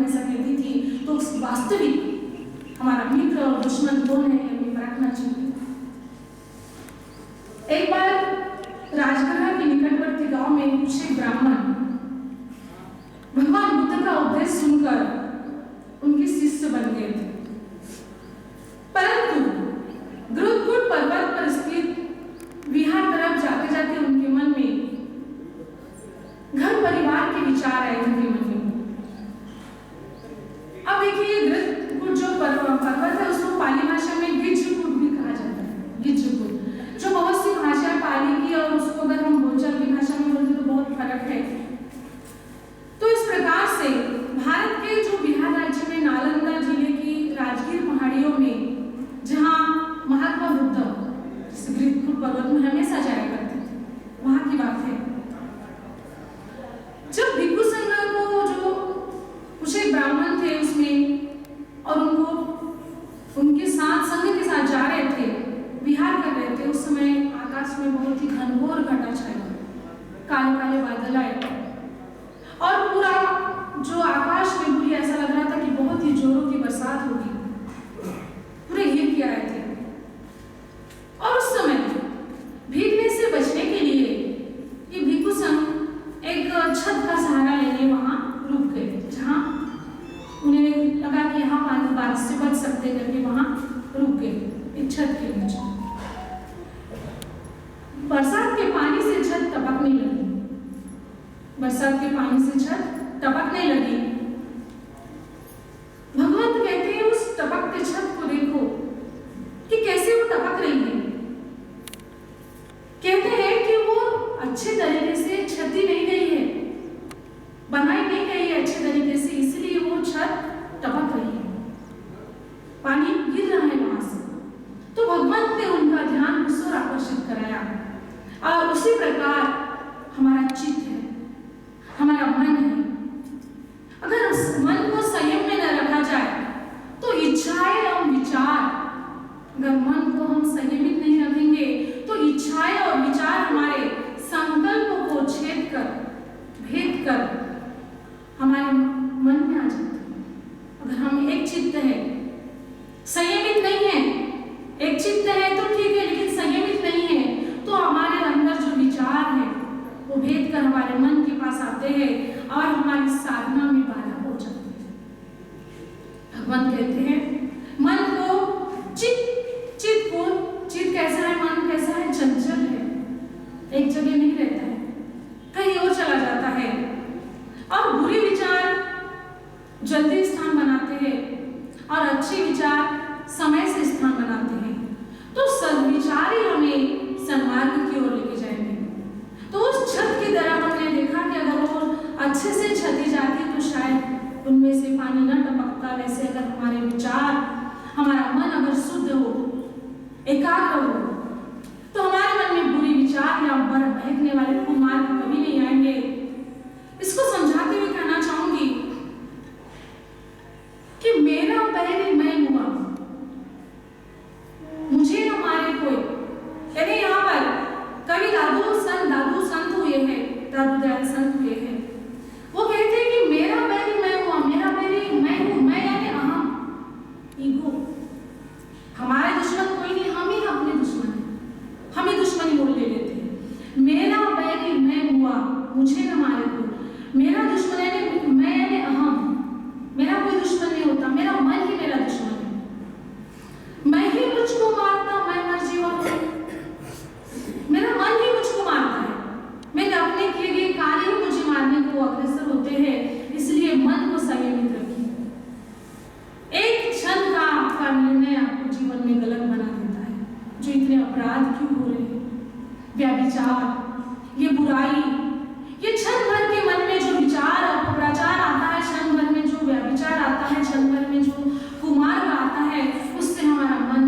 हमेशा कहती थी, तो वास्तविक हमारा मित्र और दुश्मन कौन है हमें परखना चाहिए। एक बार राजगृह के निकटवर्ती गांव में कुछ एक ब्राह्मण भगवान बुद्ध का उपदेश सुनकर उनके शिष्य बन गए थे, परंतु गुरुकुल पर्वत पर स्थित विहार तरफ जाते जाते उनके मन में घर परिवार के विचार आए उनके मन में। अब देखिए गुरुकुल जो पर्वत है उसको पाली भाषा में गिज्जकुल भी कहा जाता है। गिज्जकुल जो बहुत सी भाषा पाली की और उसको अगर हम बोलचाल की भाषा में बोलते तो बहुत फर्क है। तो इस प्रकार से भारत के जो बिहार राज्य में नालंदा जिले की राजगीर पहाड़ियों में जहाँ महात्मा बुद्ध गिरिकुल पर्वत में हमेशा जाया करते थे, वहाँ की बात है। जब भिक्षु संघ को जो कुछ एक ब्राह्मण थे उसमें और उनको उनके साथ संघ के साथ जा रहे थे, विहार कर रहे थे, उस समय आकाश में बहुत ही घनघोर घटा छाया, काले काले बादल आए और पूरा जो आकाश में पूरी ऐसा लग रहा था कि बहुत ही जोरों की बरसात होगी, पूरे हिल के आए थे। और उस समय भीगने से बचने के लिए ये भिक्षु संघ एक छत का सहारा लेने वहां रुक गए, जहां उन्हें लगा कि यहाँ पानी बारिश से बच सकते करके वहां रुक गए एक छत के नीचे। बरसात के पानी से छत टपकने लगी, बरसात के पानी से छत टपकने लगी। भगवंत कहते हैं उस टपकते छत को देखो कि कैसे वो टपक रही है। कहते हैं कि वो अच्छे तरीके से छती नहीं गई है, बनाई नहीं गई है अच्छे तरीके से, इसलिए वो छत टपक रही है, पानी गिर रहा है वहां से। तो भगवंत ने उनका ध्यान उस ओर आकर्षित कराया। और उसी प्रकार हमारा चित्त है, हमारा मन है, अगर उस मन को संयम में न रखा जाए तो इच्छाएं और विचार, अगर मन को हम संयमित नहीं रखेंगे तो इच्छाएं और विचार हमारे संकल्पों को छेद कर भेद कर हमारे मन में आ जाते हैं। अगर हम एक चित्त है, संयमित नहीं है, एक चित्त है तो ठीक है, लेकिन संयमित नहीं है तो हमारे अंदर जो विचार है वो भेद कर हमारे मन के पास आते हैं और हमारी साधना में बाधा हो जाती है। भगवान कहते हैं मन को चित्त कैसा है, मन कैसा है, चंचल है, एक जगह नहीं रहता है, कहीं और चला जाता है। और बुरे विचार जल्दी स्थान बनाते हैं और अच्छे विचार समय से स्थान बनाते हैं। तो सद्विचार ही हमें सन्मार्ग की ओर लेके जाएंगे। तो उस छत की तरह हमने देखा कि अगर वो अच्छे से छती जाती तो शायद उनमें से पानी न टपकता। वैसे अगर हमारे विचार, हमारा मन अगर शुद्ध हो, एकाग्र हो, तो हमारे मन में बुरे विचार या बहकने वाले कुमार्ग कभी नहीं आएंगे। इसको समझाते हुए कहना चाहूंगी कि मेरा पहले मैं हुआ, मुझे न मारे कोई। यानी यहाँ पर कवि दादू संत हुए हैं, दादू दयाल संत हुए हैं। वो कहते हैं कि मेरा पहले मैं हुआ, मेरा पहले मैं हूँ, मैं यानी अहम, ईगो। हमारे दुश्मन कोई नहीं, हम ही अपने दुश्मन हैं, हम ही दुश्मनी मोल ले लेते हैं। मेरा पहले मैं हुआ, मुझे न मारे कोई। मेरा दुश्मन यानी मैं यानी अहम, मेरा कोई दुश्मन नहीं होता, मेरा मन ही मेरा दुश्मन है। मैं ही मुझको मारता, मैं मर जीवा हूँ, मेरा मन ही मुझको मारता है, मेरे अपने किए गए कार्य ही मुझे मारने को अग्रसर होते हैं। इसलिए मन को संयमित रखिए। एक क्षण का आपका निर्णय आपको जीवन में गलत बना देता है। जो इतने अपराध क्यों हो रहे हैं, व्यभिचार, ये बुराई, ये क्षण भर के मन में जो विचार और अपराचार आता है, क्षण भर में जो व्यभिचार आता है, क्षण भर में जो कुमार्ग आता है, उससे हमारा मन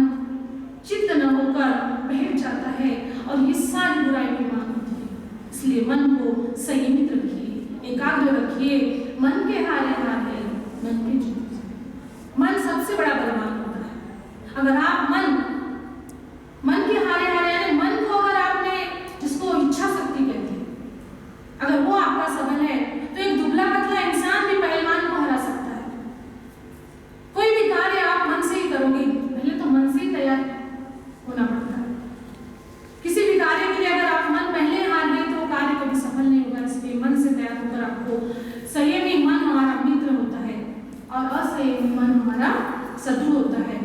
चित्त न होकर बहक जाता है और ये सारी बुराई निर्माण होती है। इसलिए मन को संयमित रखिए, एकाग्र रखिए। मन के हारे हारे मन के जीत। मन सबसे बड़ा बलवान होता है। अगर आप मन के हारे हारे यानी मन को अगर आपने, जिसको इच्छा शक्ति कहते हैं, अगर वो आपका सबल है तो एक दुबला पतला इंसान भी पहलवान को हरा सकता है। असंयमी मन हमारा शत्रु होता है।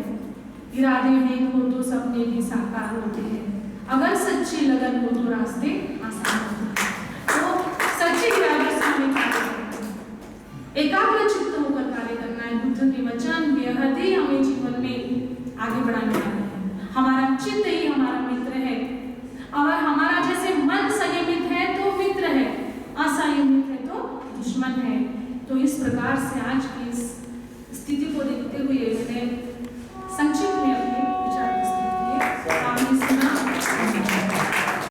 इरादे नेक हो तो सपने भी साकार होते हैं, अगर सच्ची लगन हो तो रास्ते आसान होते हैं। तो सच्चे इरादे से हमें क्या करना है? एकाग्र चित्त होकर कार्य करना है। बुद्ध के वचन बेहद ही हमें जीवन में आगे बढ़ाने वाले हैं। हमारा चित्त ही हमारा मित्र है, और हमारा जैसे मन संयमित है तो मित्र है, असंयमित है तो दुश्मन है। तो इस प्रकार से आज की इस स्थिति को देखते हुए मैंने संक्षिप्त में अपनी